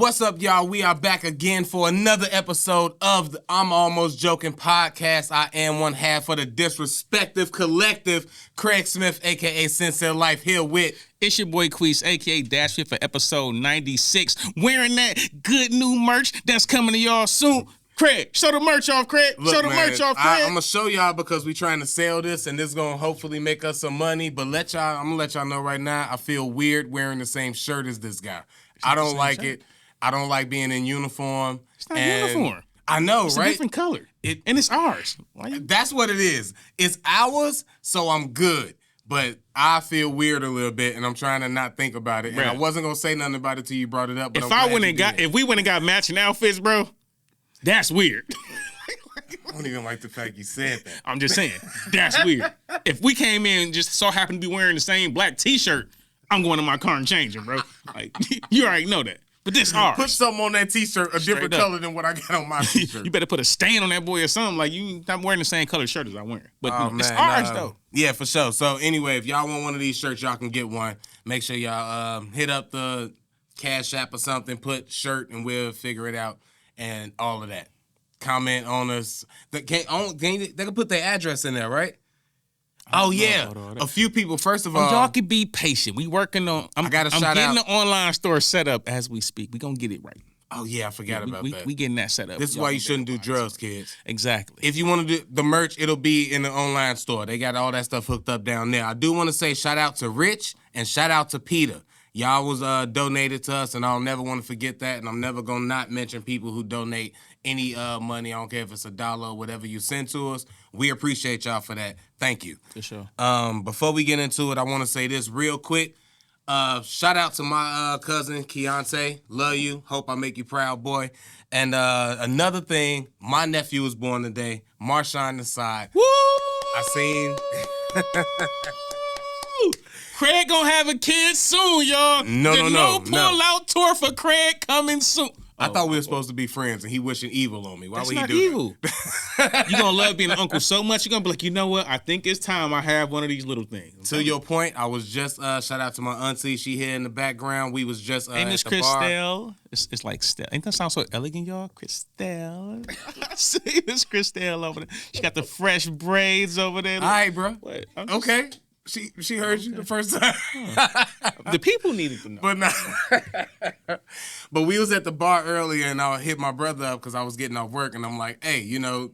What's up, y'all? We are back again for another episode of the I'm Almost Joking podcast. I am one half of the Disrespective Collective, Craig Smith, a.k.a. Sincere Life, here with... It's your boy Queese, a.k.a. Dash here for episode 96, wearing that good new merch that's coming to y'all soon. Craig, show the merch off, Craig. Look, show the man, merch off, Craig. I'm going to show y'all because we trying to sell this, and this is going to hopefully make us some money. But I'm going to let y'all know right now, I feel weird wearing the same shirt as this guy. I don't like it. I don't like being in uniform. It's not uniform. I know, it's right? It's a different color. And it's ours. That's what it is. It's ours, so I'm good. But I feel weird a little bit, and I'm trying to not think about it. And I wasn't going to say nothing about it till you brought it up. But if we went and got matching outfits, bro, that's weird. I don't even like the fact you said that. I'm just saying, that's weird. If we came in and just so happened to be wearing the same black T-shirt, I'm going to my car and changing, bro. Like, you already know that. But this ours. Put something on that T-shirt a different color than what I got on my T-shirt. You better put a stain on that boy or something. Like, you not wearing the same color shirt as I'm wearing. But it's ours, though. Yeah, for sure. So, anyway, if y'all want one of these shirts, y'all can get one. Make sure y'all hit up the Cash App or something. Put shirt, and we'll figure it out. And all of that. Comment on us. They can put their address in there, right? Oh, yeah. A few people, first of all. Y'all can be patient. We working on. I'm getting the online store set up as we speak. We going to get it right. Oh, yeah. I forgot about that. We getting that set up. This is why you shouldn't do drugs, kids. Exactly. If you want to do the merch, it'll be in the online store. They got all that stuff hooked up down there. I do want to say shout out to Rich and shout out to Peter. Y'all was donated to us, and I'll never want to forget that, and I'm never going to not mention people who donate any money. I don't care if it's $1 or whatever you send to us. We appreciate y'all for that. Thank you. For sure. Before we get into it, I want to say this real quick. Shout out to my cousin, Keontae. Love you. Hope I make you proud, boy. And another thing, my nephew was born today. Marshawn Nasai. Woo! I seen... Craig gonna have a kid soon, y'all. No pull-out tour for Craig coming soon. I thought we were supposed to be friends, and he wishing evil on me. Why would he do evil. That? You gonna love being an uncle so much, you're gonna be like, you know what? I think it's time I have one of these little things. To your point, I was just shout out to my auntie. She here in the background. We was just Ain't this at the Christelle? bar. It's like Stell. Ain't that sound so elegant, y'all? Christelle. See this Christelle over there. She got the fresh braids over there. All right, bro. What? Okay. She heard you the first time. The people needed to know. But but we was at the bar earlier, and I hit my brother up because I was getting off work, and I'm like, hey,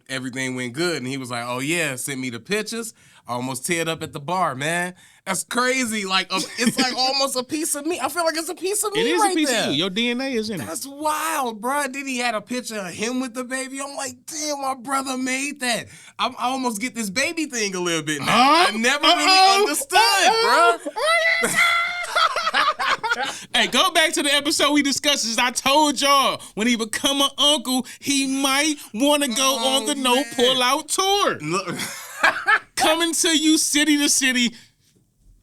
everything went good. And he was like, oh, yeah, sent me the pictures. I almost teared up at the bar, man. That's crazy. Like, it's like almost a piece of me. I feel like it's a piece of me right there. It is a piece of you. Your DNA is in it. That's wild, bro. Then he had a picture of him with the baby. I'm like, damn, my brother made that. I almost get this baby thing a little bit now. I never really understood, bro. Hey, go back to the episode we discussed. I told y'all, when he become an uncle, he might want to go on the no pull-out tour. Coming to you city to city,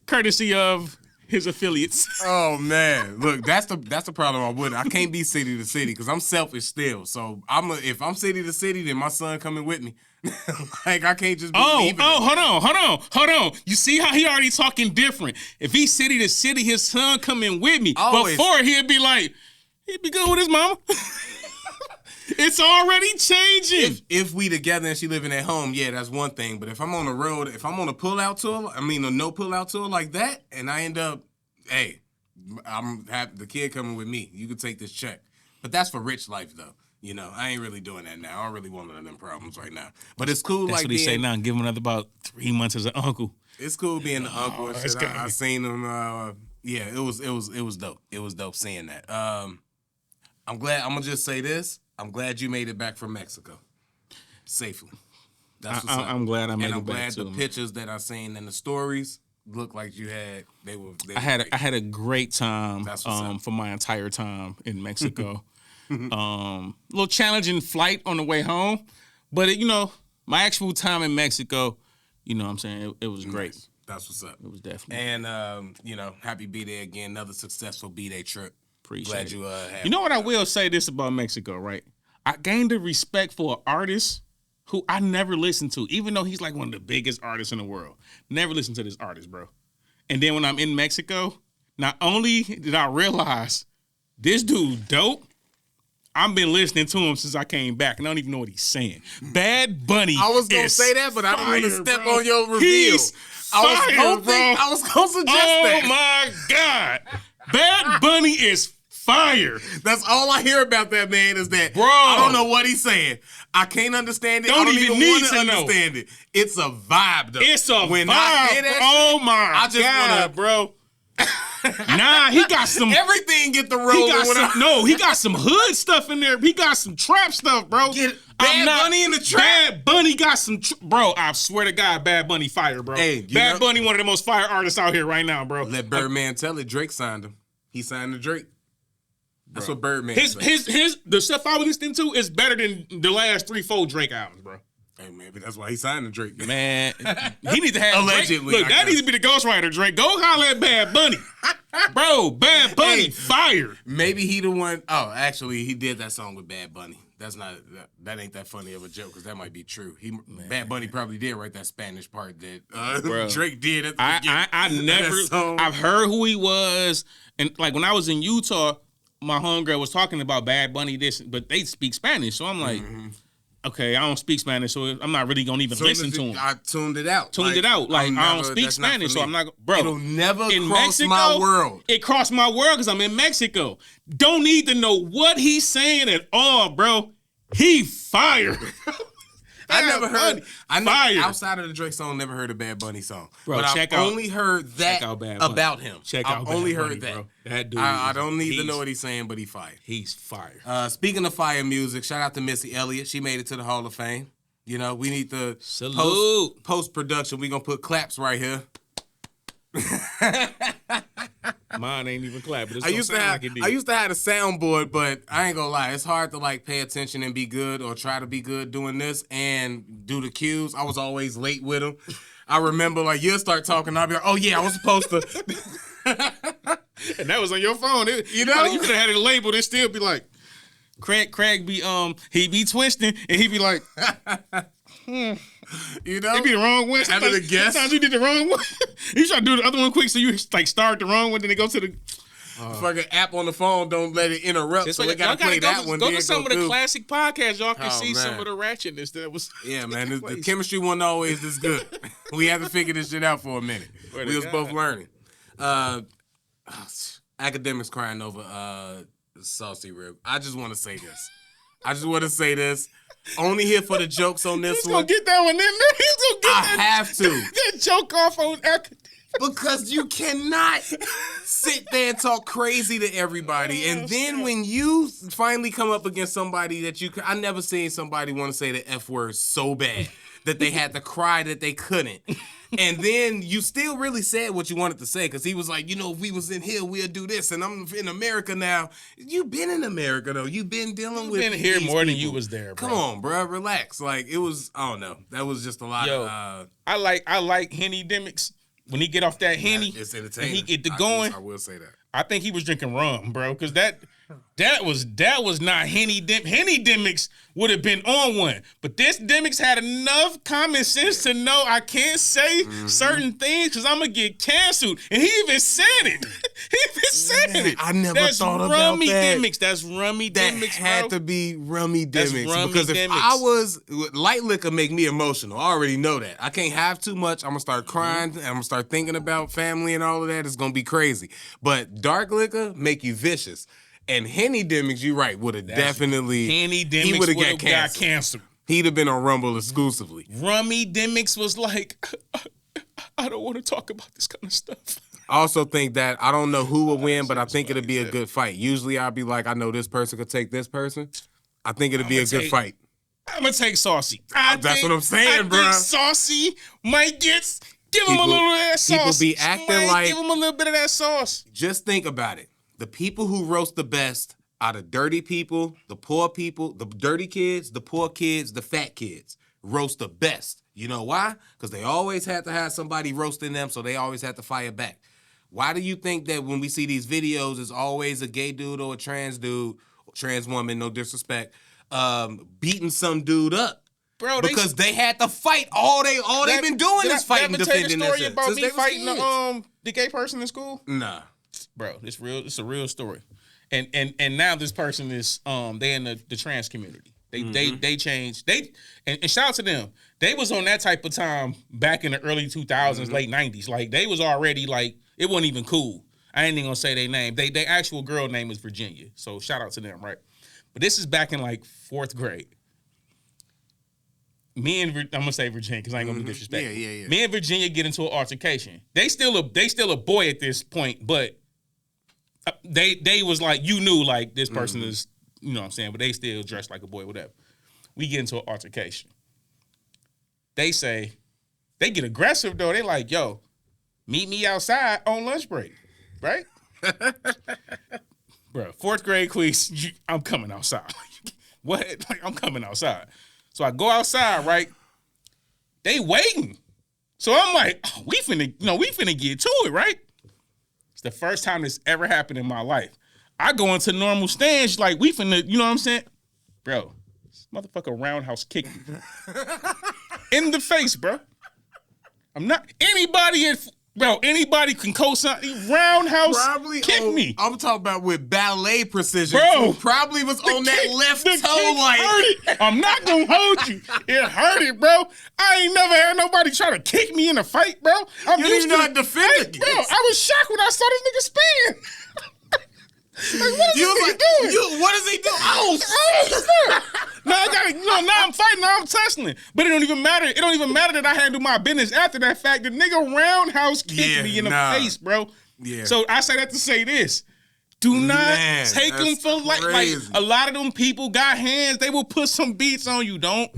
courtesy of his affiliates. Oh man, look, that's the problem. I can't be city to city because I'm selfish still. So if I'm city to city, then my son coming with me. Like I can't just be leaving. Hold on. You see how he already talking different. If he's city to city, his son coming with me. Always. Before he'd be good with his mama. It's already changing. If we together and she living at home, yeah, that's one thing. But if I'm on the road, if I'm on a pull-out tour, a no pull-out tour like that, and I end up, hey, I'm have the kid coming with me. You can take this check. But that's for rich life, though. I ain't really doing that now. I don't really want none of them problems right now. But it's cool. That's like what he say now. Give him another about 3 months as an uncle. It's cool being the uncle and shit. I seen him. Yeah, it was dope. It was dope seeing that. I'm glad. I'm gonna just say this. I'm glad you made it back from Mexico safely. That's what's up. I'm glad I made it back. And I'm glad the pictures that I seen in the stories look like you had. I had a great time for my entire time in Mexico. Little challenging flight on the way home, but my actual time in Mexico, what I'm saying, it was great. Nice. That's what's up. It was definitely. And happy B-Day again. Another successful B-Day trip. Appreciate Glad it. you had. You know what I will say this about Mexico, right? I gained a respect for an artist who I never listened to, even though he's like one of the biggest artists in the world. Never listened to this artist, bro. And then when I'm in Mexico, not only did I realize this dude dope, I've been listening to him since I came back, and I don't even know what he's saying. Bad Bunny. I was gonna say that, but I don't want to step on your reveal. I was gonna suggest that. Oh my God. Bad Bunny is fire. That's all I hear about that man is that Bro. I don't know what he's saying. I can't understand it. I don't even need want to to understand it. It's a vibe though. It's a vibe. I hear that oh shit, my I just God, bro. Nah, he got some. Everything get the rolling. He got some hood stuff in there. He got some trap stuff, bro. Bad Bunny in the trap. Bad Bunny got some, bro. I swear to God, Bad Bunny fire, bro. Hey, Bad Bunny, one of the most fire artists out here right now, bro. Let Birdman tell it. Drake signed him. He signed to Drake. That's what Birdman said. The stuff I was listening to is better than the last 3-4 Drake albums, bro. Hey, maybe that's why he signed to Drake. Man, he need to have Allegedly. Drake. Look, that needs to be the ghostwriter, Drake. Go holler at Bad Bunny. Bro, Bad Bunny, fire. Maybe he the one. Oh, actually, he did that song with Bad Bunny. That ain't that funny of a joke because that might be true. Bad Bunny probably did write that Spanish part that Drake did at the beginning. I've heard who he was, and like when I was in Utah, my homegirl was talking about Bad Bunny this, but they speak Spanish, so I'm like, okay, I don't speak Spanish, so I'm not really gonna even listen to him. I tuned it out. Like I don't speak Spanish, so I'm not. Bro, it'll never cross my world. It crossed my world because I'm in Mexico. Don't need to know what he's saying at all, bro. He fired. I never heard. Outside of the Drake song, never heard a Bad Bunny song. Bro, but I've only heard that about him. I've only heard that. That dude. I don't need to know what he's saying, but he fired. He's fire. Speaking of fire music, shout out to Missy Elliott. She made it to the Hall of Fame. You know, we need the post production. We gonna put claps right here. Mine ain't even clap, but I used to have a soundboard, but I ain't gonna lie, it's hard to like pay attention and be good or try to be good doing this and do the cues. I was always late with them. I remember like you'll start talking, I'll be like, oh yeah, I was supposed to. And that was on your phone. You know, you could have had it labeled and still be like, Craig be he be twisting and he be like, You know, it be the wrong one. Having a guess. Sometimes you did the wrong one. You try to do the other one quick, so you like start the wrong one, then it go to the fucking app on the phone. Don't let it interrupt. So we gotta play that one. Go to some of the classic podcasts. Y'all can see some of the ratchetness that was. Yeah, man. The chemistry wasn't always this good. We had to figure this shit out for a minute. We was both learning. Academics crying over saucy rib. I just want to say this. Only here for the jokes on this one. He's gonna get that one in there. He's gonna get have to. That joke off on academics. Because you cannot sit there and talk crazy to everybody. And then when you finally come up against somebody that I never seen somebody want to say the F word so bad that they had to cry that they couldn't. And then you still really said what you wanted to say because he was like, you know, if we was in here, we'll do this. And I'm in America now. You've been in America, though. You've been dealing with been here more than people. you was there, bro. Come on, bro. Relax. Like, it was, I don't know. That was just a lot of... I like Henny Demics. When he get off that Henny, it's entertaining. And he get to going. I will say that. I think he was drinking rum, bro, because that was not Henny Henny Demics would have been on one. But this Demics had enough common sense to know I can't say certain things because I'm going to get canceled. And he even said it. I never thought about that. Demics. That's Rummy Demics, That had to be Rummy Demics. That's Rummy because if Demics. I was... Light liquor make me emotional. I already know that. I can't have too much. I'm going to start crying. And I'm going to start thinking about family and all of that. It's going to be crazy. But dark liquor make you vicious. And Henny Demics, you're right, would have definitely... Henny Demics would have got canceled. He'd have been on Rumble exclusively. Rummy Demics was like, I don't want to talk about this kind of stuff. I also think that, I don't know who will win, but I think it'll be a good fight. Usually I'll be like, I know this person could take this person. I think it'll be a good fight. I'm going to take Saucy. That's what I'm saying, bro. I think Saucy might give him a little of that sauce. People be acting like... Give him a little bit of that sauce. Just think about it. The people who roast the best are the dirty people, the poor people, the dirty kids, the poor kids, the fat kids. Roast the best. You know why? Because they always had to have somebody roasting them, so they always had to fire back. Why do you think that when we see these videos, it's always a gay dude or a trans dude, trans woman, no disrespect, beating some dude up? Bro, because they had to fight. All they've been doing is fighting, defending themselves. Did I tell you the story about me fighting the gay person in school? Nah. Bro, it's real. It's a real story. And now this person is they in the trans community. They changed. And shout out to them. They was on that type of time back in the early 2000s, late 90s. Like they was already like it wasn't even cool. I ain't even gonna say their name. They actual girl name is Virginia. So shout out to them, right? But this is back in like 4th grade. I'm gonna say Virginia because I ain't gonna be disrespectful. Yeah. Me and Virginia get into an altercation. They still a boy at this point, but they was like, you knew like this person is, you know what I'm saying, but they still dressed like a boy, whatever. We get into an altercation. They get aggressive though. They like, yo, meet me outside on lunch break, right? Bro, 4th grade quiz, I'm coming outside. What? Like, I'm coming outside. So I go outside, right? They waiting. So I'm like, oh, we finna get to it, right? It's the first time this ever happened in my life. I go into normal stance, like we finna, you know what I'm saying? Bro, this motherfucker roundhouse kicked me. In the face, bro. I'm not, anybody can co-sign, roundhouse kick me. I'm talking about with ballet precision. Bro. Probably was on that left toe like. Hurt it. I'm not gonna hold you. It hurt it, bro. I ain't never had nobody try to kick me in a fight, bro. I'm You used didn't know to how to defend it. Bro, I was shocked when I saw this nigga spin. Like, what is You this was nigga like, doing? what does he do? Oh, Now I gotta, now I'm fighting, now I'm tussling. But it don't even matter. It don't even matter that I handle my business after that fact. The nigga roundhouse kicked me in the face, bro. Yeah. So I say that to say this. Do not take them for like a lot of them people got hands. They will put some beats on you. Don't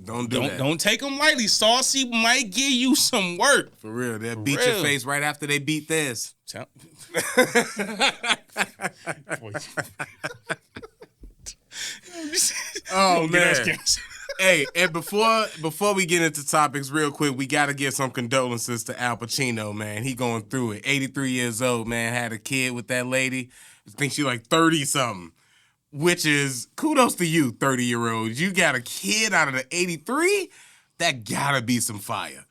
do that. Don't take them lightly. Saucy might give you some work. For real. They'll beat your face right after they beat theirs. Oh man. Hey, and before we get into topics real quick, we gotta give some condolences to Al Pacino, man. He going through it. 83 years old, man. Had a kid with that lady. I think she like 30 something. Which is kudos to you, 30-year-olds. You got a kid out of the 83? That gotta be some fire.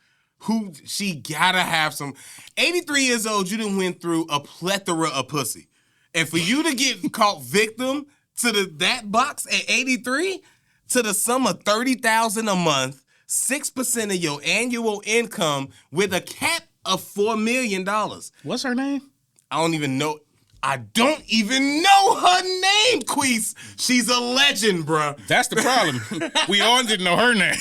She gotta have some. 83 years old, you done went through a plethora of pussy. And for you to get caught victim to that box at 83, to the sum of $30,000 a month, 6% of your annual income with a cap of $4 million. What's her name? I don't even know her name, Queese. She's a legend, bruh. That's the problem. We all didn't know her name.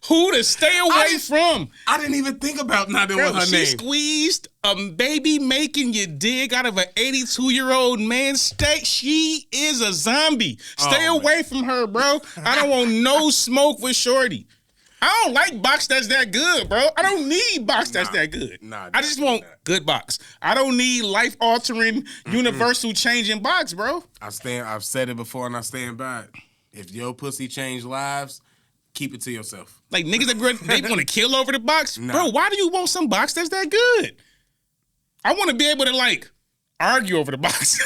Who to stay away from? I didn't even think about not knowing her name. She squeezed a baby making you dig out of an 82-year-old man's state. She is a zombie. Stay away from her, bro. I don't want no smoke with Shorty. I don't like box that's that good, bro. I don't need box that's that good. I just want good box. I don't need life-altering, universal-changing box, bro. I've said it before and I stand by it. If your pussy changed lives, keep it to yourself. Like niggas they want to kill over the box? Bro, why do you want some box that's that good? I want to be able to like argue over the box.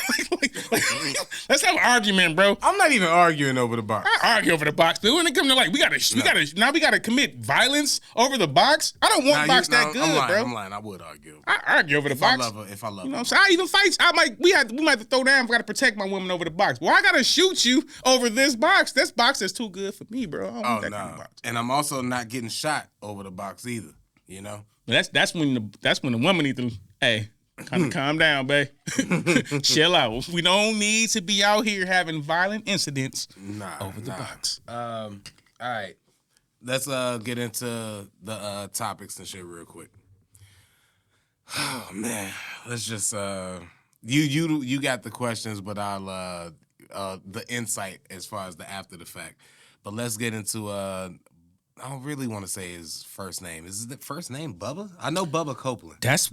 Let's have an argument, bro. I'm not even arguing over the box. I argue over the box, but when it comes to like we gotta commit violence over the box. I don't want box that good, bro. I'm lying. I would argue. I argue over the box. If I love her. You know what I'm saying? I even fight. We might have to throw down. I gotta protect my woman over the box. Well, I gotta shoot you over this box. This box is too good for me, bro. I don't want that kind of box. And I'm also not getting shot over the box either. You know. But that's when the woman needs to kind of calm down, babe. Chill out. We don't need to be out here having violent incidents over the box. All right. Let's get into the topics and shit real quick. Oh man. Let's just you got the questions, but I'll the insight as far as the after the fact. But let's get into I don't really want to say his first name. Is the first name Bubba? I know Bubba Copeland. That's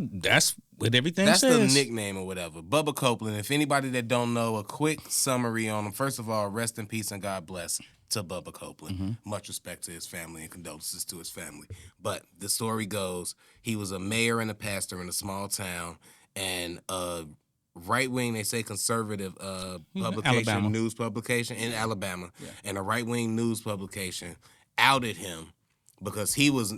what everything says. That's the nickname or whatever. Bubba Copeland. If anybody that don't know, a quick summary on him. First of all, rest in peace and God bless to Bubba Copeland. Mm-hmm. Much respect to his family and condolences to his family. But the story goes, he was a mayor and a pastor in a small town, and right-wing, they say conservative publication, news publication in Alabama, and a right-wing news publication outed him because he was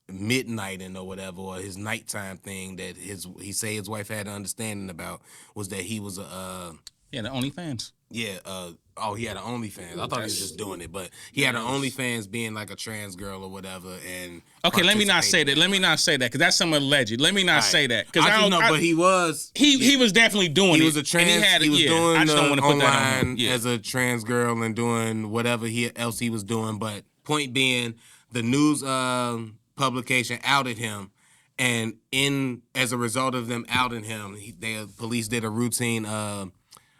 midnighting or whatever, or his nighttime thing that he say his wife had an understanding about was that he was the OnlyFans. He had an OnlyFans. I thought he was just doing it, but he had an OnlyFans being like a trans girl or whatever. And okay, let me not say that. Let me not say that because that's some alleged. Let me not say that because I don't know. But he was definitely doing it. He was a trans. He was doing I just don't want to put that on as a trans girl and doing whatever else he was doing. But point being, the news publication outed him, and as a result of them outing him, police did a routine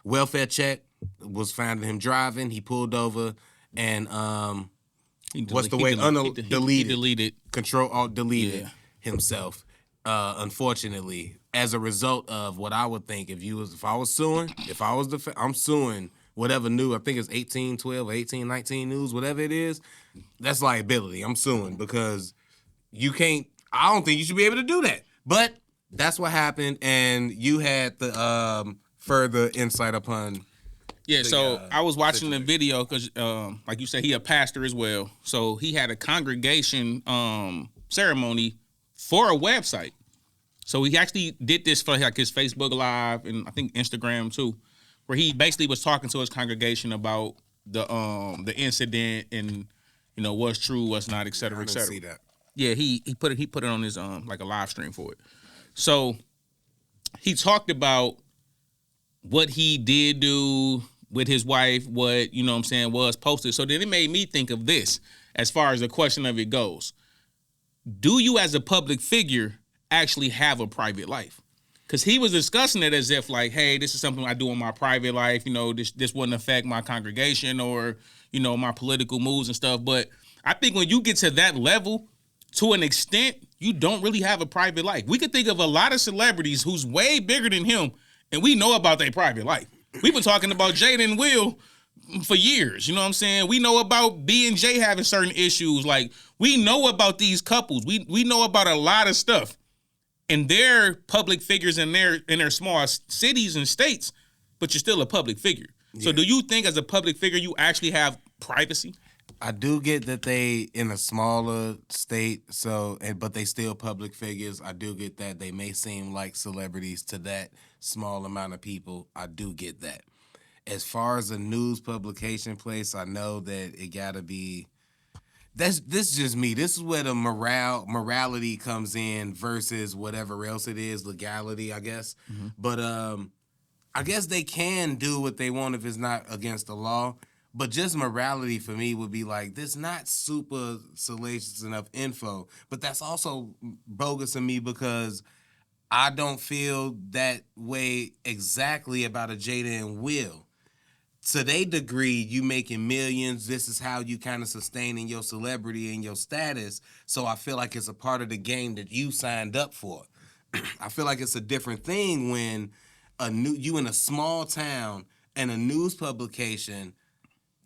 welfare check. Was found him driving. He pulled over and deleted Control Alt deleted himself. Unfortunately, as a result of what I would think if I was suing, I'm suing whatever new, I think it's 1812 or 1819 news, whatever it is, that's liability. I'm suing because I don't think you should be able to do that. But that's what happened, and you had the further insight upon. Yeah, so I was watching the video because, like you said, he a pastor as well. So he had a congregation ceremony for a website. So he actually did this for like his Facebook Live and I think Instagram too, where he basically was talking to his congregation about the incident and what's true, what's not, et cetera, et cetera. I didn't see that. Yeah, he put it on his like a live stream for it. So he talked about what he did do with his wife, what, was posted. So then it made me think of this as far as the question of it goes. Do you as a public figure actually have a private life? Because he was discussing it as if like, hey, this is something I do in my private life. This wouldn't affect my congregation or, my political moves and stuff. But I think when you get to that level, to an extent, you don't really have a private life. We could think of a lot of celebrities who's way bigger than him, and we know about their private life. We've been talking about Jada and Will for years. You know what I'm saying? We know about B and J having certain issues. Like, we know about these couples. We know about a lot of stuff. And they're public figures in their small cities and states, but you're still a public figure. Yeah. So do you think as a public figure you actually have privacy? I do get that they in a smaller state, but they still public figures. I do get that they may seem like celebrities to that small amount of people. I do get that. As far as a news publication place, I know that it gotta be. This is just me. This is where the morality comes in versus whatever else it is, legality, I guess. Mm-hmm. But I guess they can do what they want if it's not against the law. But just morality for me would be like, this not super salacious enough info. But that's also bogus to me because I don't feel that way exactly about a Jada and Will. To their degree, you making millions. This is how you kind of sustaining your celebrity and your status. So I feel like it's a part of the game that you signed up for. I feel like it's a different thing when you in a small town and a news publication.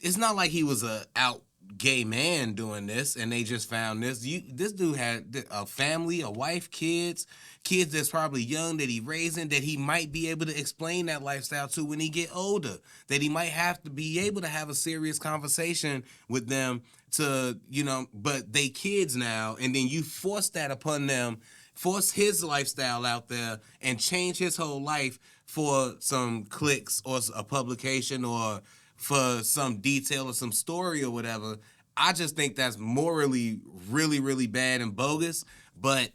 It's not like he was a out gay man doing this and they just found this. This dude had a family, a wife, kids that's probably young that he raising, that he might be able to explain that lifestyle to when he get older, that he might have to be able to have a serious conversation with them to, but they kids now, and then you force that upon them, force his lifestyle out there and change his whole life for some clicks or a publication or for some detail or some story or whatever. I just think that's morally really, really bad and bogus. But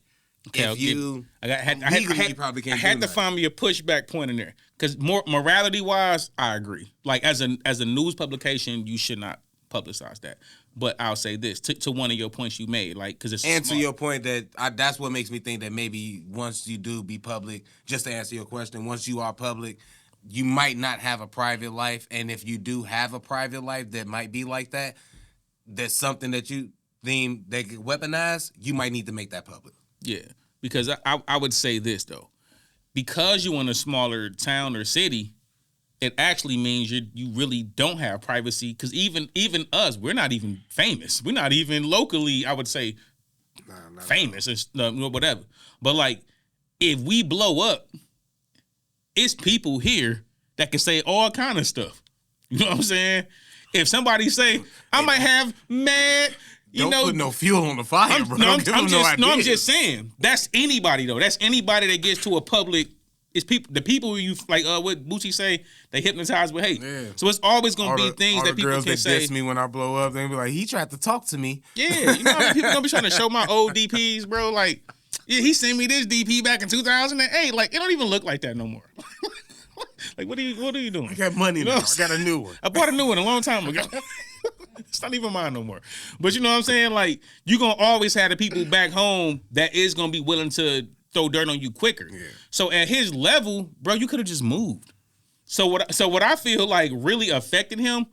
you probably can't. I had to find me a pushback point in there because morality wise, I agree. Like as a news publication, you should not publicize that. But I'll say this to one of your points you made, like because it's and smart. To your point that's what makes me think that maybe once you do be public, just to answer your question, once you are public, you might not have a private life, and if you do have a private life that might be like that, that's something that you deem they get weaponized, you might need to make that public. Yeah, because I would say this, though. Because you're in a smaller town or city, it actually means you really don't have privacy, because even us, we're not even famous. We're not even locally, I would say, famous or whatever. But, like, if we blow up, it's people here that can say all kind of stuff. You know what I'm saying? If somebody say, I might have mad Don't put no fuel on the fire, bro. I'm just saying. That's anybody though. That's anybody that gets to a public. It's people. The people who you like. What Bootsy say? They hypnotize with hate. Yeah. So it's always gonna be things that people can say. Diss me when I blow up. They be like, he tried to talk to me. Yeah, you know how many people gonna be trying to show my old DPs, bro. Like, yeah, he sent me this DP back in 2008. Like, it don't even look like that no more. Like, what are you doing? I got money now. I got a new one. I bought a new one a long time ago. It's not even mine no more. But you know what I'm saying? Like, you're going to always have the people back home that is going to be willing to throw dirt on you quicker. Yeah. So at his level, bro, you could have just moved. So what I feel like really affected him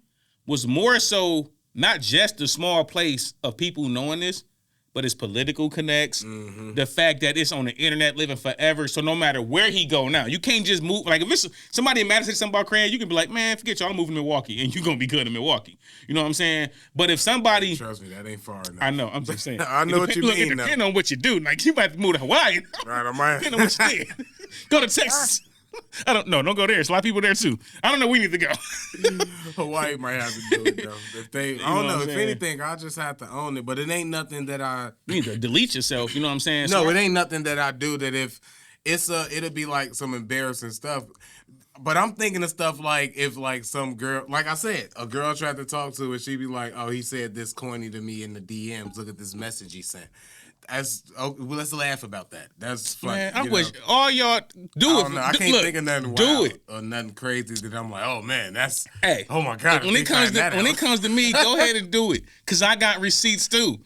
was more so not just the small place of people knowing this, but his political connects, the fact that it's on the internet living forever. So no matter where he go now, you can't just move. Like if it's somebody in Madison something about Crayon, you can be like, man, forget y'all, I'm moving to Milwaukee, and you're gonna be good in Milwaukee. You know what I'm saying? But if somebody, trust me, that ain't far enough. I know, I'm just saying. I know what you mean. It depends on what you do. Like you might have to move to Hawaii. Right, I might. Depending on what you did. Go to Texas. I don't know. Don't go there. There's a lot of people there too. I don't know. We need to go. Hawaii might have to do it though. I don't know. If anything, I'll just have to own it. But it ain't nothing that you need to delete yourself. You know what I'm saying? No, it ain't nothing that I do that if it'll be like some embarrassing stuff. But I'm thinking of stuff like if like some girl, like I said, a girl tried to talk to her, she'd be like, "Oh, he said this corny to me in the DMs. Look at this message he sent." Well, let's laugh about that. That's funny. Man, I wish all y'all do it. I can't think of nothing wild or nothing crazy that I'm like, oh man, that's oh my god. When it comes to me, go ahead and do it, cause I got receipts too.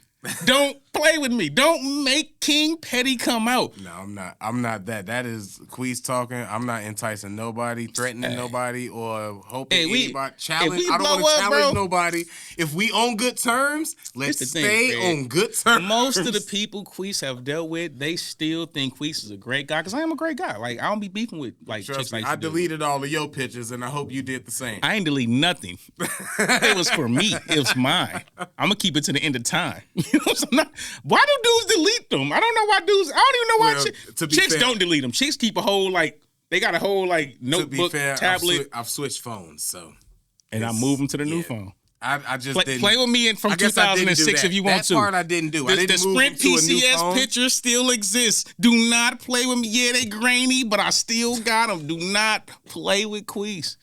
Don't play with me. Don't make King Petty come out. No, I'm not. I'm not that. That is Queez talking. I'm not enticing nobody, threatening nobody, or hoping anybody challenge. I don't want to challenge nobody. If we on good terms, let's stay on good terms. Most of the people Queez have dealt with, they still think Queez is a great guy, because I am a great guy. Like, I don't be beefing with like chicks like I deleted all of your pictures, and I hope you did the same. I ain't delete nothing. It was for me. It was mine. I'm gonna keep it to the end of time. You know what I'm saying? Why do dudes delete them? I don't know why dudes. I don't even know why chicks don't delete them. Chicks keep a whole they got a whole notebook, tablet. I've switched phones, so I move them to the new phone. I just didn't play with me from 2006 if you want to. That part I didn't do. The Sprint PCS picture still exists. Do not play with me. Yeah, they grainy, but I still got them. Do not play with Queez.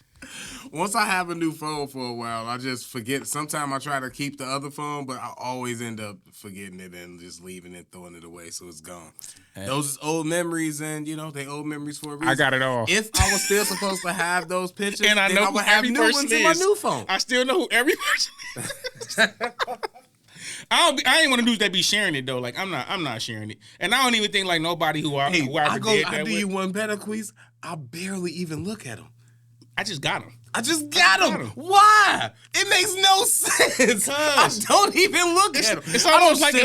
Once I have a new phone for a while, I just forget. Sometimes I try to keep the other phone, but I always end up forgetting it and just leaving it, throwing it away, so it's gone. Hey. Those old memories, and they old memories for a reason. I got it all. If I was still supposed to have those pictures, and I know I would have new ones in my new phone. I still know who every person is. I ain't one of those that be sharing it though. Like I'm not sharing it, and I don't even think like nobody who I did that I do you one better, Queez. I barely even look at them. I just got them. I just got them. Why? It makes no sense. I don't even look at them. It's almost like a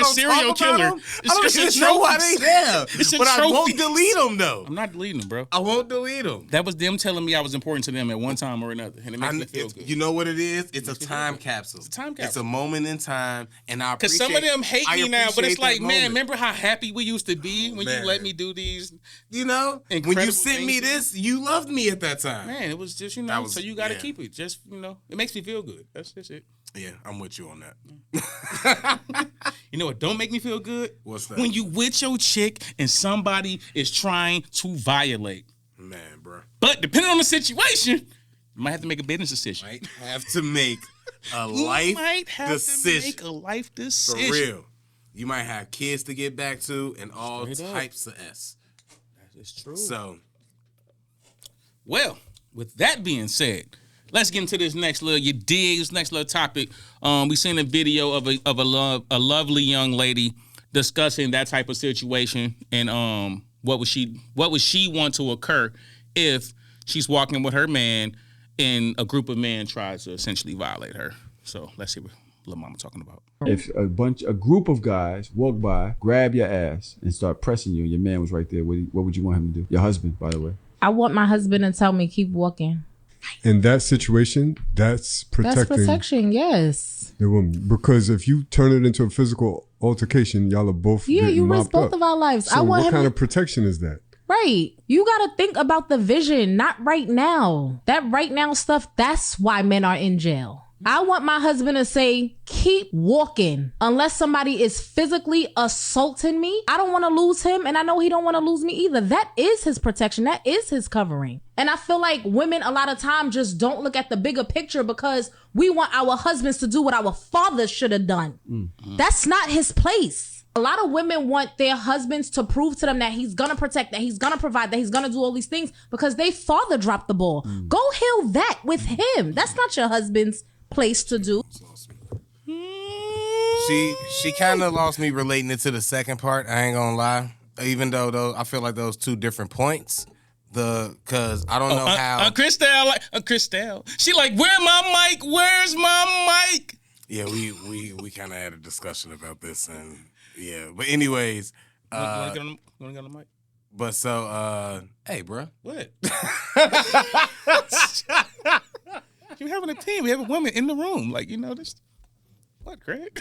serial killer. I don't even know why they there. But I won't delete them, though. I'm not deleting them, bro. I won't delete them. That was them telling me I was important to them at one time or another, and it makes me feel good. You know what it is? It's a time capsule. It's a time capsule. It's a moment in time, and I appreciate. Because some of them hate me now, but it's like, man, remember how happy we used to be when you let me do these? When you sent me this, you loved me at that time. Man, it was just so you got to keep it. Just it makes me feel good. That's it. Yeah, I'm with you on that. You know what don't make me feel good? What's that? When you with your chick and somebody is trying to violate. Man, bro. But depending on the situation, you might have to make a business decision. Might have to make a life decision. For real. You might have kids to get back to and all types of S. That is true. So, well, with that being said, let's get into this next little topic. We seen a video of a lovely young lady discussing that type of situation and what would she want to occur if she's walking with her man and a group of men tries to essentially violate her. So let's see what Lil Mama talking about. If a group of guys walk by, grab your ass, and start pressing you, and your man was right there, what would you want him to do? Your husband, by the way. I want my husband to tell me, keep walking. In that situation, that's protecting. That's protection, yes. The woman. Because if you turn it into a physical altercation, y'all are both you risk both of our lives. So what kind of protection is that? Right. You got to think about the vision, not right now. That right now stuff, that's why men are in jail. I want my husband to say, keep walking. Unless somebody is physically assaulting me, I don't want to lose him, and I know he don't want to lose me either. That is his protection. That is his covering. And I feel like women a lot of time just don't look at the bigger picture because we want our husbands to do what our fathers should have done. That's not his place. A lot of women want their husbands to prove to them that he's gonna protect, that he's gonna provide, that he's gonna do all these things because they father dropped the ball. Go heal that with him. That's not your husband's place to do. She kind of lost me relating it to the second part. I ain't gonna lie. Even though I feel like those two different points. Cause I don't know how. Christelle, she like, where's my mic? Where's my mic? Yeah, we kind of had a discussion about this, and yeah. But anyways, you wanna get on the mic? But so, hey, bro, what? You having a team? We have a woman in the room. Like, you know this. What, Craig?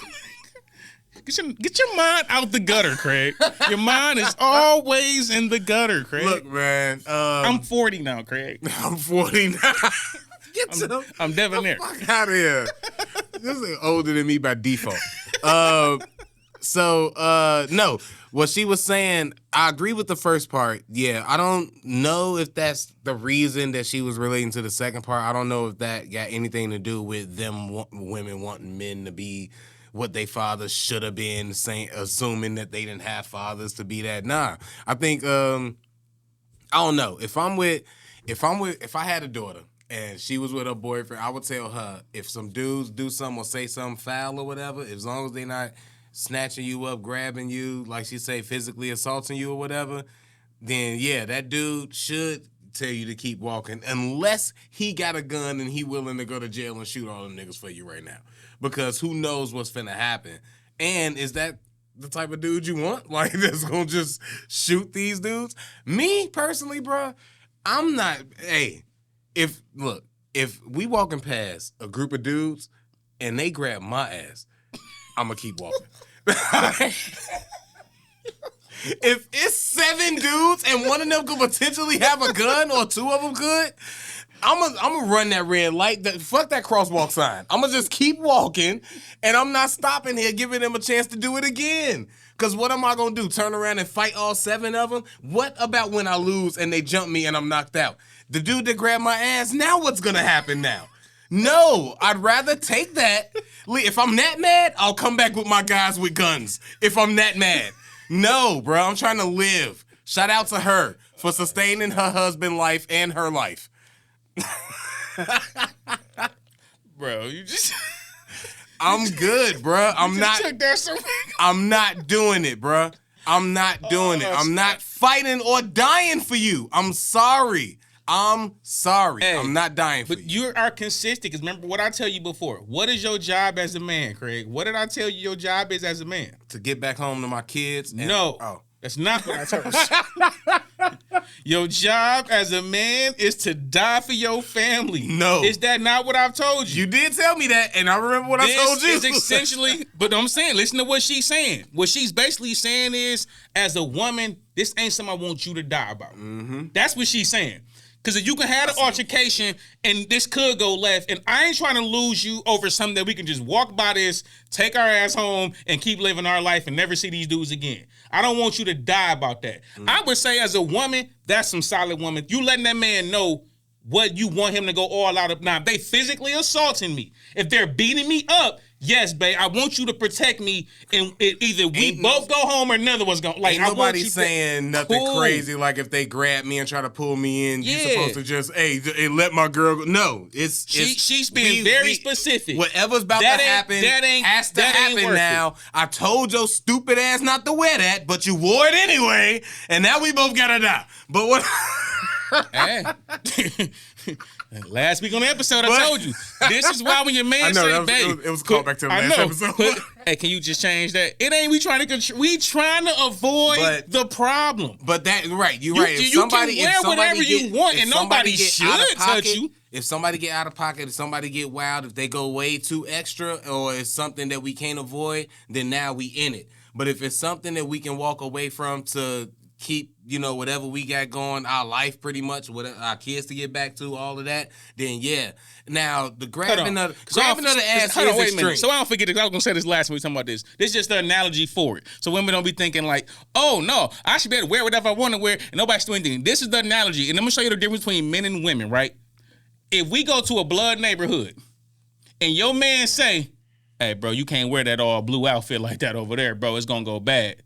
Get your mind out the gutter, Craig. Your mind is always in the gutter, Craig. Look, man. I'm 40 now, Craig. I'm 40 now. I'm debonair. Fuck out of here. This is older than me by default. No. What she was saying, I agree with the first part. Yeah, I don't know if that's the reason that she was relating to the second part. I don't know if that got anything to do with them women wanting men to be what they fathers should have been, assuming that they didn't have fathers to be that. Nah, I think I don't know. If I had a daughter and she was with her boyfriend, I would tell her if some dudes do something or say something foul or whatever, as long as they not snatching you up, grabbing you, like she say, physically assaulting you or whatever, then yeah, that dude should tell you to keep walking unless he got a gun and he willing to go to jail and shoot all them niggas for you right now. Because who knows what's finna happen. And is that the type of dude you want? Like, that's gonna just shoot these dudes? Me, personally, bro, I'm not, if we walking past a group of dudes and they grab my ass, I'm gonna keep walking. If it's 7 dudes and one of them could potentially have a gun or 2 of them could, I'm gonna run that red light. Fuck that crosswalk sign. I'm gonna just keep walking, and I'm not stopping here, giving them a chance to do it again. Because what am I gonna do? Turn around and fight all 7 of them? What about when I lose and they jump me and I'm knocked out? The dude that grabbed my ass, now what's gonna happen now? No, I'd rather take that. If I'm that mad, I'll come back with my guys with guns. If I'm that mad. No, bro, I'm trying to live. Shout out to her for sustaining her husband's life and her life. Bro, you just... I'm good, bro. I'm not doing it, bro. I'm not doing it. I'm not fighting or dying for you. I'm sorry. Hey, I'm not dying for you. But you are consistent, because remember what I tell you before. What is your job as a man, Craig? What did I tell you your job is as a man? To get back home to my kids? No. That's not what I told you. Your job as a man is to die for your family. No. Is that not what I've told you? You did tell me that, and I remember what I told you. This is essentially, but I'm saying, listen to what she's saying. What she's basically saying is, as a woman, this ain't something I want you to die about. Mm-hmm. That's what she's saying. Because if you can have an altercation and this could go left, and I ain't trying to lose you over something that we can just walk by this, take our ass home, and keep living our life and never see these dudes again. I don't want you to die about that. I would say as a woman, that's some solid woman. You letting that man know what you want him to go all out of. Now, if they physically assaulting me, if they're beating me up, yes, babe, I want you to protect me, and either we both go home or none of us go. Like, ain't nobody saying nothing crazy. Like if they grab me and try to pull me in, you're supposed to just let my girl go. No, she's being very specific. Whatever's about to happen has to happen now. I told your stupid ass not to wear that, but you wore it anyway, and now we both gotta die. But what? Hey. Last week on the episode, I told you. This is why when your man say, babe. It was a callback to the last episode. Hey, can you just change that? It ain't we trying to control. We trying to avoid the problem. But that, right, you're right. You can wear whatever you want and nobody should touch you. If somebody get out of pocket, if somebody get wild, if they go way too extra, or it's something that we can't avoid, then now we in it. But if it's something that we can walk away from to keep, whatever we got going, our life pretty much, whatever our kids to get back to, all of that, then yeah. Now, the grabbing of the ass is extreme. So I don't forget it. I was going to say this last week talking about this. This is just the analogy for it. So women don't be thinking like, oh, no, I should be able to wear whatever I want to wear and nobody should do anything. This is the analogy. And I'm going to show you the difference between men and women, right? If we go to a blood neighborhood and your man say, hey, bro, you can't wear that all blue outfit like that over there, bro. It's going to go bad.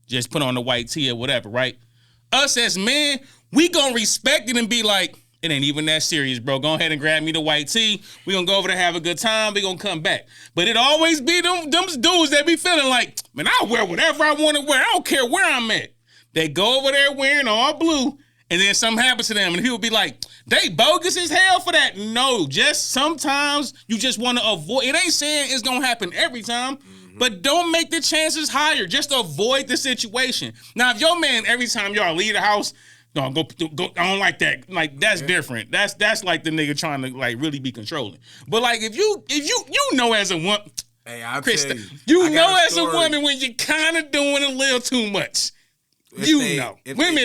Just put on the white tee or whatever, right? Us as men, we going to respect it and be like, it ain't even that serious, bro. Go ahead and grab me the white tee. We gonna go over there, have a good time. We gonna come back. But it always be them dudes that be feeling like, man, I'll wear whatever I want to wear. I don't care where I'm at. They go over there wearing all blue, and then something happens to them, and people be like, they bogus as hell for that. No, just sometimes you just want to avoid. It ain't saying it's gonna happen every time, but don't make the chances higher. Just avoid the situation. Now, if your man, every time y'all leave the house, no, go. I don't like that. Like that's different. That's like the nigga trying to like really be controlling. But like if you know as a woman, hey, I'll Krista, tell you know as a woman when you're kind of doing a little too much. Women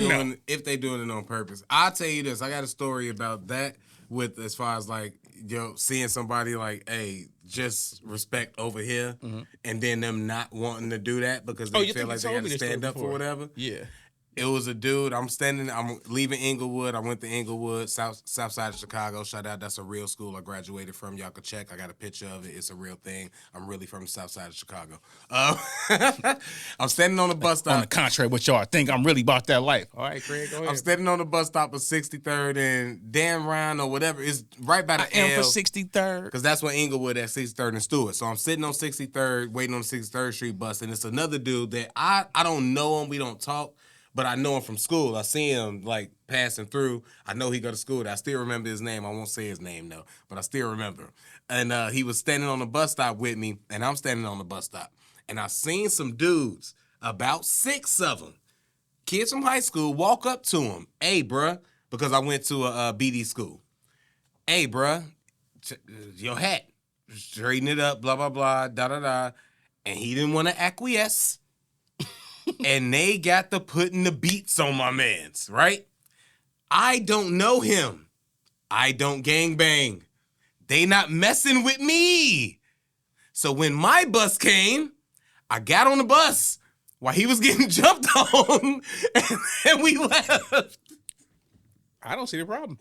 know if they doing it on purpose. I'll tell you this. I got a story about that with as far as like seeing somebody like, hey, just respect over here, and then them not wanting to do that because they feel like they got to stand up for whatever. Yeah. It was a dude. I'm leaving Inglewood. I went to Inglewood, south side of Chicago. Shout out, that's a real school I graduated from. Y'all can check. I got a picture of it. It's a real thing. I'm really from the south side of Chicago. I'm standing on the bus stop. On the contrary, what y'all think, I'm really about that life. All right, Craig, go ahead. I'm standing on the bus stop of 63rd and Dan Ryan or whatever. It's right by the I am L. for 63rd. Because that's what Inglewood at 63rd and Stewart. So I'm sitting on 63rd, waiting on the 63rd Street bus, and it's another dude that I don't know him. We don't talk. But I know him from school. I see him, like, passing through. I know he go to school. I still remember his name. I won't say his name, though. But I still remember. And he was standing on the bus stop with me, and I'm standing on the bus stop. And I seen some dudes, about 6 of them, kids from high school, walk up to him. Hey, bruh, because I went to a BD school. Hey, bruh, your hat. Straighten it up, blah, blah, blah, da-da-da. And he didn't want to acquiesce. And they got to putting the beats on my mans, right? I don't know him. I don't gangbang. They not messing with me. So when my bus came, I got on the bus while he was getting jumped on, and we left. I don't see the problem.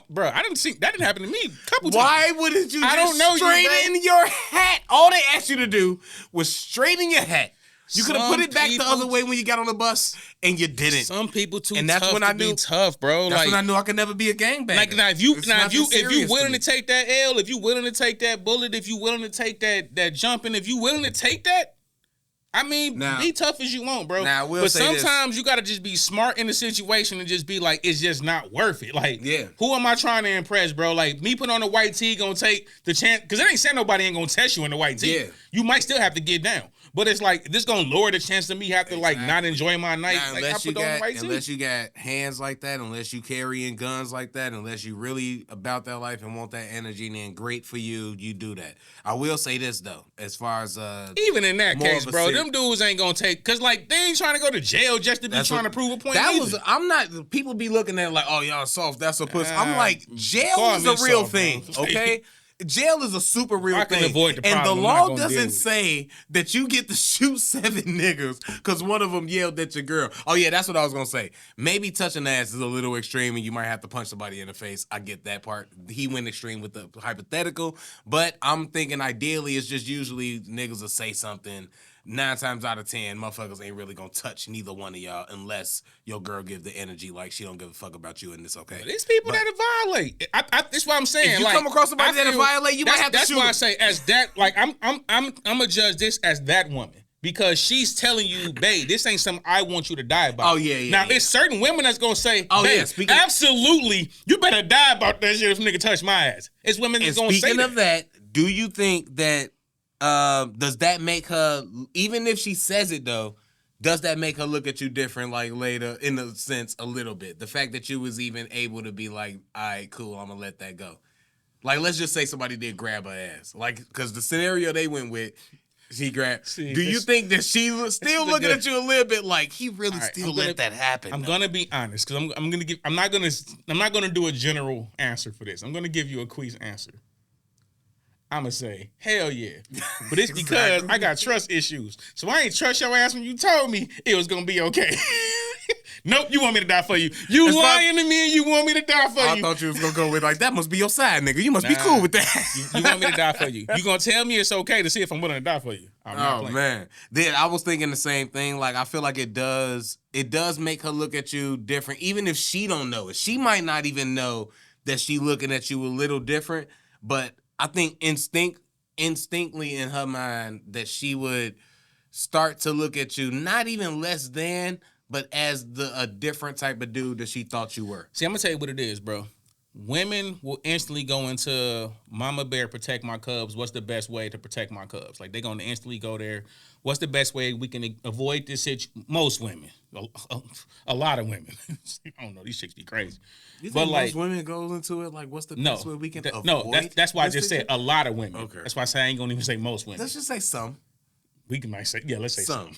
Bro, I didn't see that didn't happen to me a couple times. Why wouldn't you straighten your hat? All they asked you to do was straighten your hat. You could have put it back the other way when you got on the bus, and you didn't. Some people too and that's tough when I to knew, be tough, bro. That's like, when I knew I could never be a gangbanger. Like now, if you willing to take that L, if you willing to take that bullet, if you willing to take that jumping, if you willing to take that, I mean, be tough as you want, bro. Now, but sometimes you gotta just be smart in the situation and just be like, it's just not worth it. Like, who am I trying to impress, bro? Like, me putting on a white tee gonna take the chance, because it ain't saying nobody ain't gonna test you in the white tee. Yeah. You might still have to get down. But it's like, this gonna lower the chance of me have to like not enjoy my night. Now, unless you got hands like that, unless you carrying guns like that, unless you really about that life and want that energy, then great for you. You do that. I will say this though, as far as even in that case, bro, them dudes ain't gonna take, cause like they ain't trying to go to jail just to be trying to prove a point. I'm not. People be looking at it like, oh y'all soft. That's a pussy. I'm like, jail is a real thing. Okay. Jail is a super real thing. Avoid the problem. And the law doesn't say that you get to shoot 7 niggas because one of them yelled at your girl. Oh, yeah, that's what I was going to say. Maybe touching the ass is a little extreme and you might have to punch somebody in the face. I get that part. He went extreme with the hypothetical. But I'm thinking ideally it's just usually niggas will say something. 9 times out of 10, motherfuckers ain't really gonna touch neither one of y'all unless your girl give the energy like she don't give a fuck about you and it's okay. There's people that violate. That's what I'm saying. If you come across somebody that violate, you might have to shoot. That's why I say as that. Like I'm gonna judge this as that woman because she's telling you, babe, this ain't something I want you to die about. Oh yeah. Now it's certain women that's gonna say, babe, absolutely, you better die about that shit if a nigga touch my ass. It's women that's gonna say that. Speaking of that, do you think that? Does that make her, even if she says it though, does that make her look at you different like later in a sense a little bit? The fact that you was even able to be like, all right, cool, I'm gonna let that go. Like, let's just say somebody did grab her ass. Like, because the scenario they went with, She grabbed. See, Do you think that she was still looking at you a little bit like he really All right, still let that happen? I'm gonna be honest because I'm not gonna do a general answer for this. I'm gonna give you a quiz answer. I'm gonna say hell yeah, but it's because I got trust issues. So I ain't trust your ass when you told me it was gonna be okay. Nope, you want me to die for you. You It's lying to me and you want me to die for I you. thought you was gonna go with like that must be your side, nigga. You must be cool with that. You want me to die for you. You gonna tell me it's okay to see if I'm willing to die for you. I'm not playing. Man. Then I was thinking the same thing. Like I feel like it does make her look at you different, even if she don't know it. She might not even know that she looking at you a little different, but I think instinctively in her mind that she would start to look at you not even less than, but as a different type of dude that she thought you were. See, I'm gonna tell you what it is, bro. Women will instantly go into Mama Bear, protect my cubs. What's the best way to protect my cubs? Like, they're going to instantly go there. What's the best way we can avoid this situation? Most women. A lot of women. I don't know. These chicks be crazy. You think but like, most women goes into it like, what's the best way we can avoid? No, that's why I just said a lot of women. Okay. That's why I say I ain't going to even say most women. Let's just say some. We can might say, yeah, let's say some.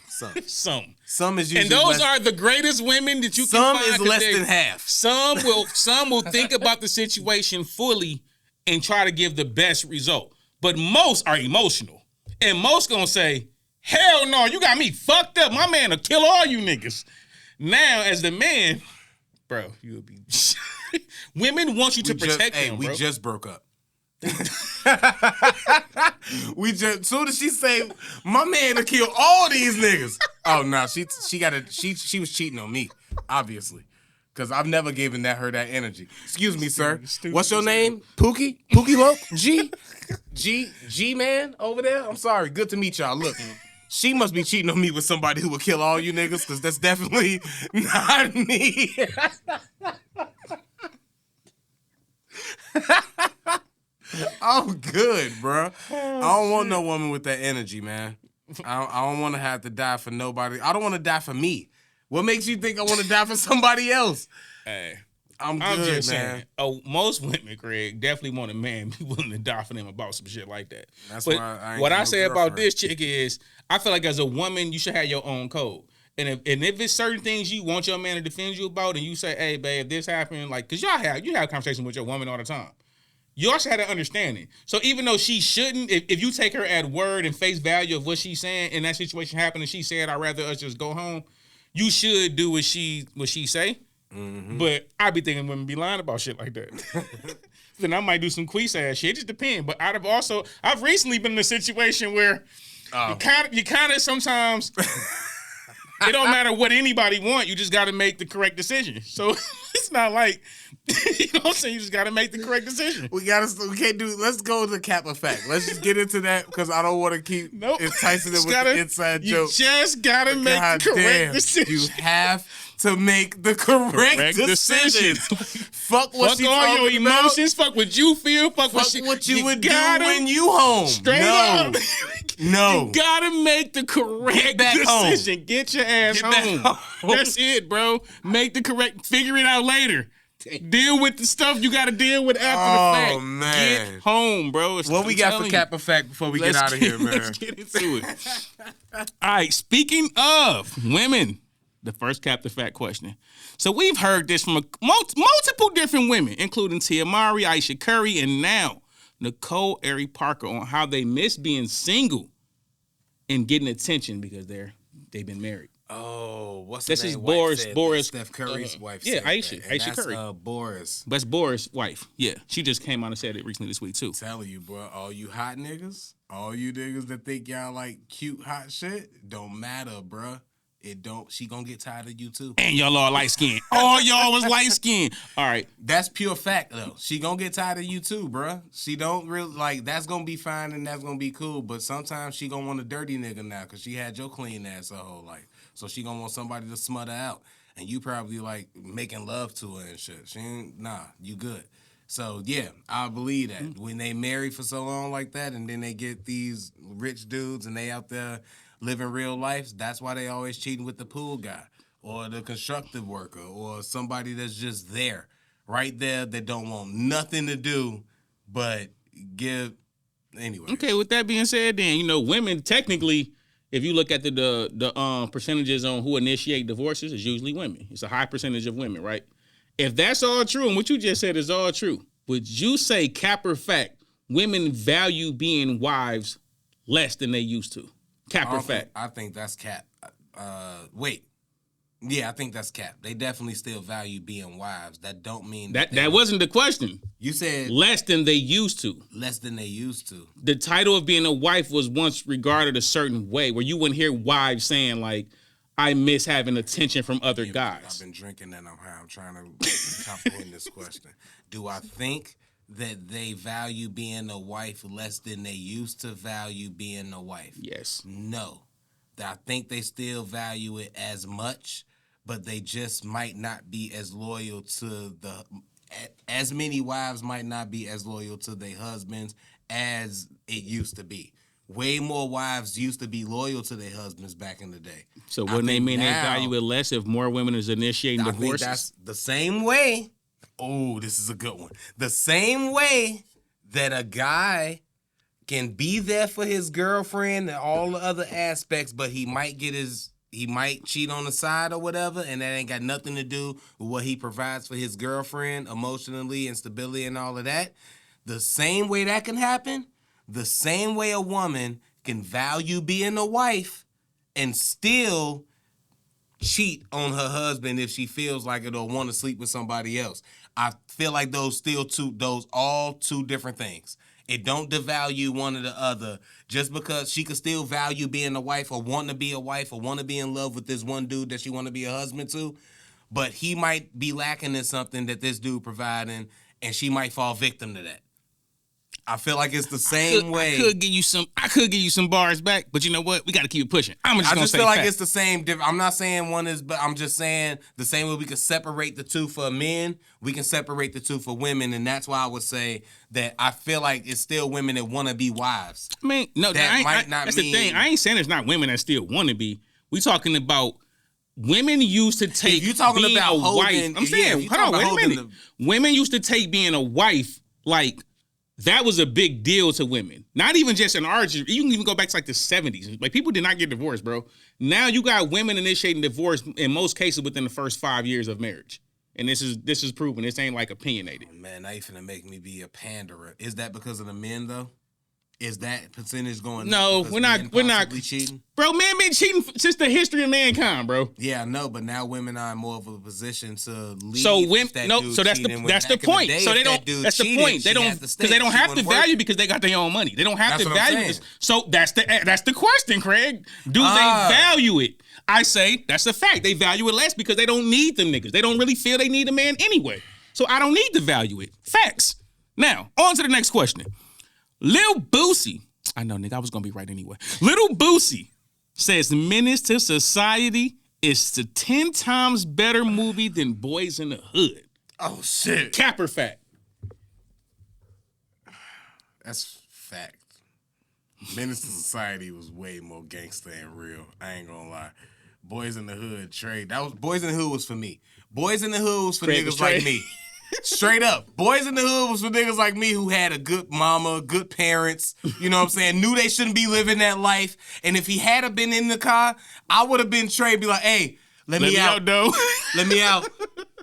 Some is usually and those are the greatest women that you can find. Some is less than half. Some will think about the situation fully and try to give the best result. But most are emotional. And most gonna say, hell no, you got me fucked up. My man will kill all you niggas. Now, as the man, bro, you'll be women want you to protect them, bro. We just broke up. Soon as she say my man to kill all these niggas. Oh no, she was cheating on me, obviously, because I've never given her that energy. Excuse me, sir. What's your name? Pookie Loke? G man over there. I'm sorry. Good to meet y'all. Look. She must be cheating on me with somebody who would kill all you niggas, because that's definitely not me. I'm good, bro. I don't want no woman with that energy, man. I don't want to have to die for nobody. I don't want to die for me. What makes you think I want to die for somebody else? Hey, I'm just good, man. saying. Oh, most women, Craig, definitely want a man be willing to die for them about some shit like that. That's but why I ain't what got I no say about girlfriend. this chick is, I feel like as a woman, you should have your own code. And if it's certain things you want your man to defend you about, and you say, hey, babe, if this happened, like, because you have conversations with your woman all the time. You also had an understanding. So even though she shouldn't, if you take her at word and face value of what she's saying, and that situation happened and she said, I'd rather us just go home, you should do what she say. Mm-hmm. But I be thinking women be lying about shit like that. Then I might do some quease ass shit. It just depends. But I've recently been in a situation where you kind of sometimes it don't matter what anybody want. You just got to make the correct decision. So it's not like, you know what I'm saying? You just got to make the correct decision. We can't do. Let's go to cap effect. Let's just get into that because I don't want to keep enticing it with the inside joke. You just got to make the correct decision. You have to make the correct decision. Fuck what you all your emotions. About. Fuck what you feel. Fuck what you would do when you home. Straight up. No. You gotta make the correct decision. Get your ass home. That's it, bro. Make the correct. Figure it out later. Deal with the stuff you gotta deal with after the fact. Oh man. Get home, bro. What we got for cap effect before we get out of here, man? Let's get into it. All right. Speaking of women. The first cap the fact question. So we've heard this from multiple different women, including Tia Mowry, Aisha Curry, and now Nicole Ari Parker on how they miss being single and getting attention because they've been married. Oh, what's this the is name? Boris Steph Curry's wife. Yeah, said Aisha. that. Aisha Curry. Boris. That's Boris' wife. Yeah, she just came out and said it recently this week too. I'm telling you, bro, all you hot niggas, all you niggas that think y'all like cute hot shit, don't matter, bro. It don't. She gonna get tired of you too. And y'all all light skinned. All y'all was light skinned. All right. That's pure fact though. She gonna get tired of you too, bruh. She don't really like. That's gonna be fine and that's gonna be cool. But sometimes she gonna want a dirty nigga now because she had your clean ass her whole life. So she gonna want somebody to smut her out. And you probably like making love to her and shit. She ain't. Nah, you good. So yeah, I believe that when they marry for so long like that, and then they get these rich dudes and they out there living real life, that's why they always cheating with the pool guy or the constructive worker or somebody that's just there, right there, that don't want nothing to do but give anyway. Okay, with that being said, then women technically, if you look at the percentages on who initiate divorces, it's usually women. It's a high percentage of women, right? If that's all true, and what you just said is all true, would you say, cap or fact, women value being wives less than they used to? Cap or fact? I think that's cap. Wait. Yeah, I think that's cap. They definitely still value being wives. That don't mean that wasn't the question. You said less than they used to. Less than they used to. The title of being a wife was once regarded a certain way, where you wouldn't hear wives saying like, "I miss having attention from other guys." I've been drinking and I'm high. I'm trying to comprehend this question. Do I think that they value being a wife less than they used to value being a wife? Yes. No. I think they still value it as much, but they just might not be as loyal to as many wives might not be as loyal to their husbands as it used to be. Way more wives used to be loyal to their husbands back in the day. So wouldn't they mean they value it less if more women is initiating divorces? I think that's the same way. Oh, this is a good one. The same way that a guy can be there for his girlfriend and all the other aspects, but he might cheat on the side or whatever, and that ain't got nothing to do with what he provides for his girlfriend emotionally and stability and all of that. The same way that can happen, the same way a woman can value being a wife and still cheat on her husband if she feels like it or want to sleep with somebody else. I feel like those all two different things. It don't devalue one or the other just because she could still value being a wife or want to be a wife or want to be in love with this one dude that she want to be a husband to, but he might be lacking in something that this dude providing, and she might fall victim to that. I feel like it's the same way. I could give you some bars back, but you know what? We got to keep it pushing. I just feel like it's the same. I'm not saying one is, but I'm just saying the same way we can separate the two for men, we can separate the two for women, and that's why I would say that I feel like it's still women that want to be wives. I mean, no, that's the thing. I ain't saying there's not women that still want to be. We talking about women used to take. If you talking being about a holding, wife. I'm saying, hold on, wait a minute. Women used to take being a wife like. That was a big deal to women. Not even just in our, you can even go back to like the 70s. Like people did not get divorced, bro. Now you got women initiating divorce in most cases within the first 5 years of marriage. And this is proven. This ain't like opinionated. Oh, man, now you finna make me be a panderer. Is that because of the men though? Is that percentage going? No, we're not cheating. Bro, men been cheating since the history of mankind, bro. Yeah, I know, but now women are in more of a position to leave. So women, so that's the point. So they don't. That's the point. They don't because they don't have to value because they got their own money. They don't have to value this. So that's the question, Craig. Do they value it? I say that's a fact. They value it less because they don't need them niggas. They don't really feel they need a man anyway. So I don't need to value it. Facts. Now on to the next question. Lil Boosie, I know, nigga, I was gonna be right anyway. Lil Boosie says Menace to Society is the 10 times better movie than Boys in the Hood. Oh shit. Cap or fact? That's fact. Menace to Society was way more gangster and real. I ain't gonna lie. Boys in the Hood, trade. Boys in the Hood was for me. Boys in the Hood was for niggas like me. Straight up. Boys in the Hood was for niggas like me who had a good mama, good parents, you know what I'm saying, knew they shouldn't be living that life. And if he had been in the car, I would have been Trey, be like, hey, let me out. Though. Let me out.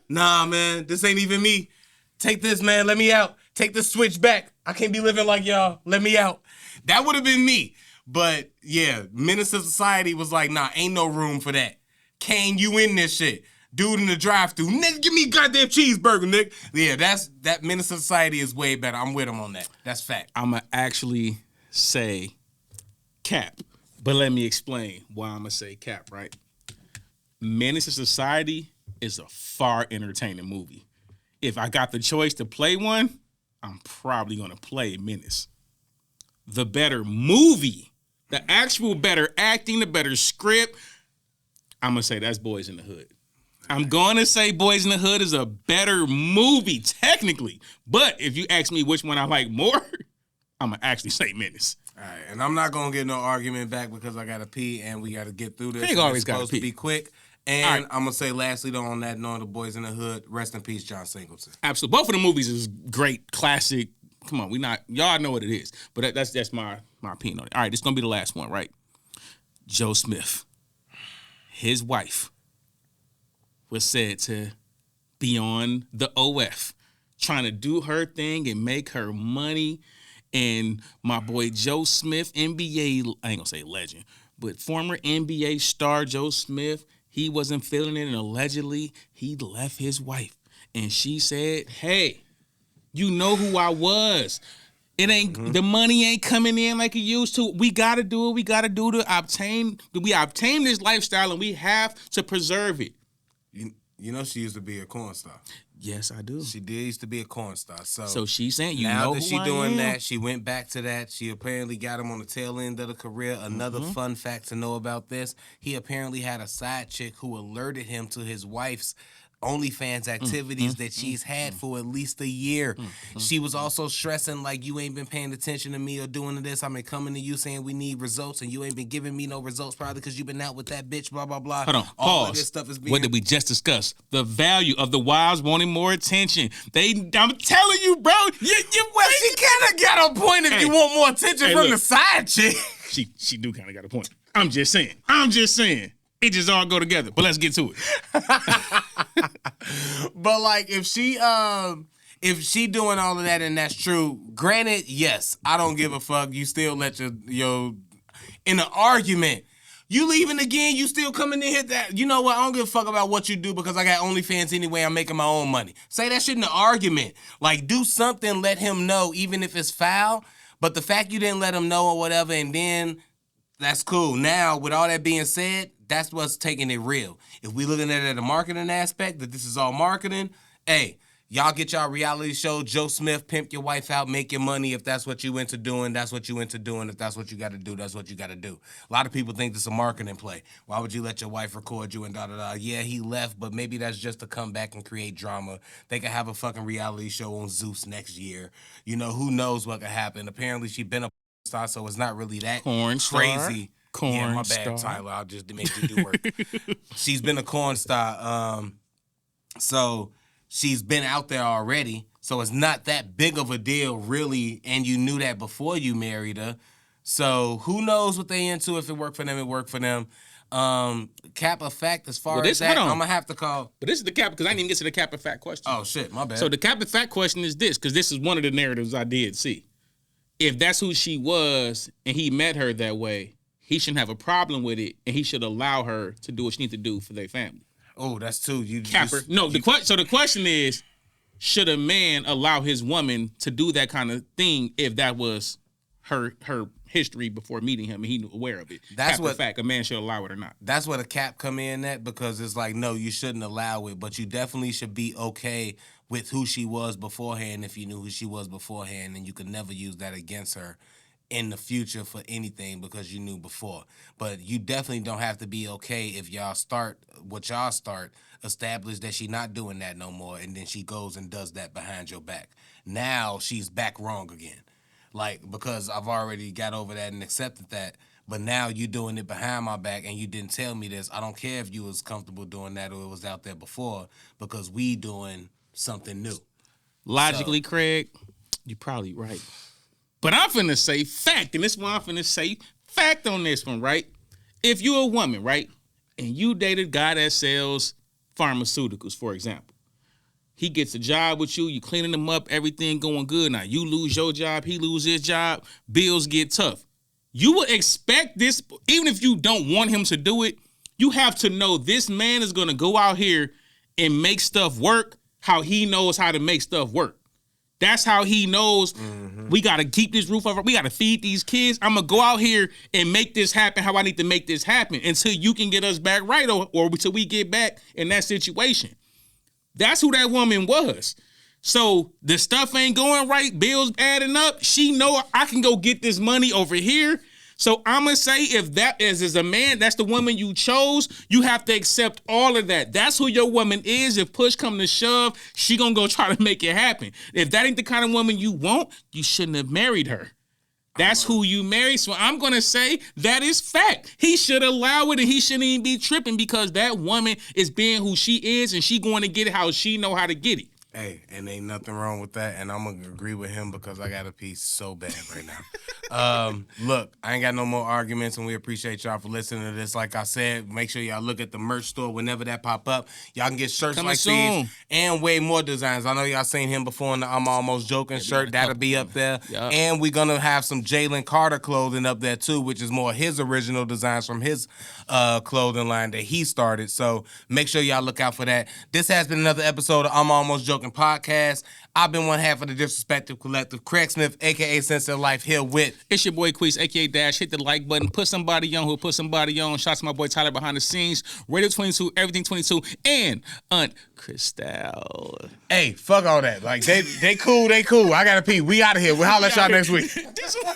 Nah, man, this ain't even me. Take this, man, let me out. Take the switch back. I can't be living like y'all. Let me out. That would have been me. But yeah, Menace to Society was like, nah, ain't no room for that. Kane, you in this shit. Dude in the drive-thru, nigga, give me a goddamn cheeseburger, nigga. Yeah, that Menace to Society is way better. I'm with him on that. That's fact. I'ma actually say cap, but let me explain why I'ma say cap, right? Menace to Society is a far entertaining movie. If I got the choice to play one, I'm probably gonna play Menace. The better movie, the actual better acting, the better script, I'm gonna say that's Boys in the Hood. I'm going to say Boys in the Hood is a better movie, technically. But if you ask me which one I like more, I'm going to actually say Menace. All right, and I'm not going to get no argument back because I got to pee and we got to get through this. Craig always got to be quick. And right. I'm going to say lastly, though, on that, knowing the Boys in the Hood, rest in peace, John Singleton. Absolutely. Both of the movies is great, classic come on, y'all know what it is. But that's my opinion on it. All right, this is gonna be the last one, right? Joe Smith, his wife, was said to be on the OF, trying to do her thing and make her money. And my boy Joe Smith, NBA, I ain't gonna say legend, but former NBA star Joe Smith, he wasn't feeling it, and allegedly he left his wife. And she said, hey, you know who I was. It ain't the money ain't coming in like it used to. We gotta do it. We gotta do to obtain. We obtain this lifestyle, and we have to preserve it. You know she used to be a corn star. Yes, I do. She did used to be a corn star. So she's saying, you now know that who she I doing am? that, she went back to that. She apparently got him on the tail end of the career. Another fun fact to know about this: he apparently had a side chick who alerted him to his wife's OnlyFans activities that she's had for at least a year. She was also stressing like, you ain't been paying attention to me or doing this. I've been coming to you saying we need results, and you ain't been giving me no results, probably because you've been out with that bitch, blah, blah, blah. Hold on, all pause. of this stuff is being... What did we just discuss? The value of the wives wanting more attention. I'm telling you, bro. Well, she kind of got a point if you want more attention from look. the side chick. She do kind of got a point. I'm just saying. It just all go together. But let's get to it. But like, if she doing all of that and that's true, granted, yes, I don't give a fuck. You still let your in an argument, you leaving again, you still coming in here that, you know what, I don't give a fuck about what you do because I got OnlyFans anyway, I'm making my own money. Say that shit in the argument. Like, do something, let him know, even if it's foul. But the fact you didn't let him know or whatever, and then that's cool. Now, with all that being said, that's what's taking it real. If we looking at it at a marketing aspect, that this is all marketing, hey, y'all get y'all reality show, Joe Smith, pimp your wife out, make your money. If that's what you into doing, that's what you into doing. If that's what you got to do, that's what you got to do. A lot of people think this is a marketing play. Why would you let your wife record you and da-da-da? Yeah, he left, but maybe that's just to come back and create drama. They could have a fucking reality show on Zeus next year. You know, who knows what could happen. Apparently, she been a star, so it's not really that Corn star. crazy. Yeah, my bad, Star. Tyler. I'll just make you do work. She's been a corn star. So she's been out there already. So it's not that big of a deal, really. And you knew that before you married her. So who knows what they into? If it worked for them, it worked for them. Cap of fact, as far as that, I'm going to have to call. But this is the cap, because I didn't even get to the cap of fact question. Oh, shit, my bad. So the cap of fact question is this, because this is one of the narratives I did see. If that's who she was and he met her that way, he shouldn't have a problem with it, and he should allow her to do what she needs to do for their family. Oh, that's too. Capper. So the question is, should a man allow his woman to do that kind of thing if that was her history before meeting him and he knew aware of it? That's what fact a man should allow it or not. That's where the cap come in at, because it's like, no, you shouldn't allow it, but you definitely should be okay with who she was beforehand if you knew who she was beforehand, and you could never use that against her in the future for anything because you knew before. But you definitely don't have to be okay if y'all start, establish that she not doing that no more, and then she goes and does that behind your back. Now she's back wrong again. Like, because I've already got over that and accepted that, but now you doing it behind my back and you didn't tell me this. I don't care if you was comfortable doing that or it was out there before, because we doing something new. Logically, Craig, you're probably right. But I'm finna say fact, and this is why I'm finna say fact on this one, right? If you're a woman, right, and you dated a guy that sells pharmaceuticals, for example, he gets a job with you, you cleaning him up, everything going good. Now, you lose your job, he loses his job, bills get tough. You would expect this, even if you don't want him to do it, you have to know this man is going to go out here and make stuff work how he knows how to make stuff work. That's how he knows we got to keep this roof over. We got to feed these kids. I'm going to go out here and make this happen how I need to make this happen until you can get us back right or until we get back in that situation. That's who that woman was. So the stuff ain't going right, bills adding up. She know I can go get this money over here. So I'm going to say if that is as a man, that's the woman you chose, you have to accept all of that. That's who your woman is. If push come to shove, she going to go try to make it happen. If that ain't the kind of woman you want, you shouldn't have married her. That's who you marry. So I'm going to say that is fact. He should allow it and he shouldn't even be tripping because that woman is being who she is and she going to get it how she know how to get it. Hey, and ain't nothing wrong with that, and I'm gonna agree with him because I got a piece so bad right now. Look, I ain't got no more arguments, and we appreciate y'all for listening to this. Like I said, make sure y'all look at the merch store whenever that pop up. Y'all can get shirts Coming like soon. these and way more designs. I know y'all seen him before in the I'm Almost Joking shirt. That'll be up there. Yup. And we're gonna have some Jalen Carter clothing up there too, which is more his original designs from his clothing line that he started. So make sure y'all look out for that. This has been another episode of I'm Almost Joking podcast. I've been one half of the Disrespective Collective, Craig Smith, aka Sense of Life, here with. It's your boy Queez, aka Dash. Hit the like button. Put somebody on who put somebody on. Shout out to my boy Tyler behind the scenes. Radio 22, Everything 22, and Aunt Crystal. Hey, fuck all that. Like they cool, they cool. I gotta pee. We out of here. We'll holler at y'all next week. This one.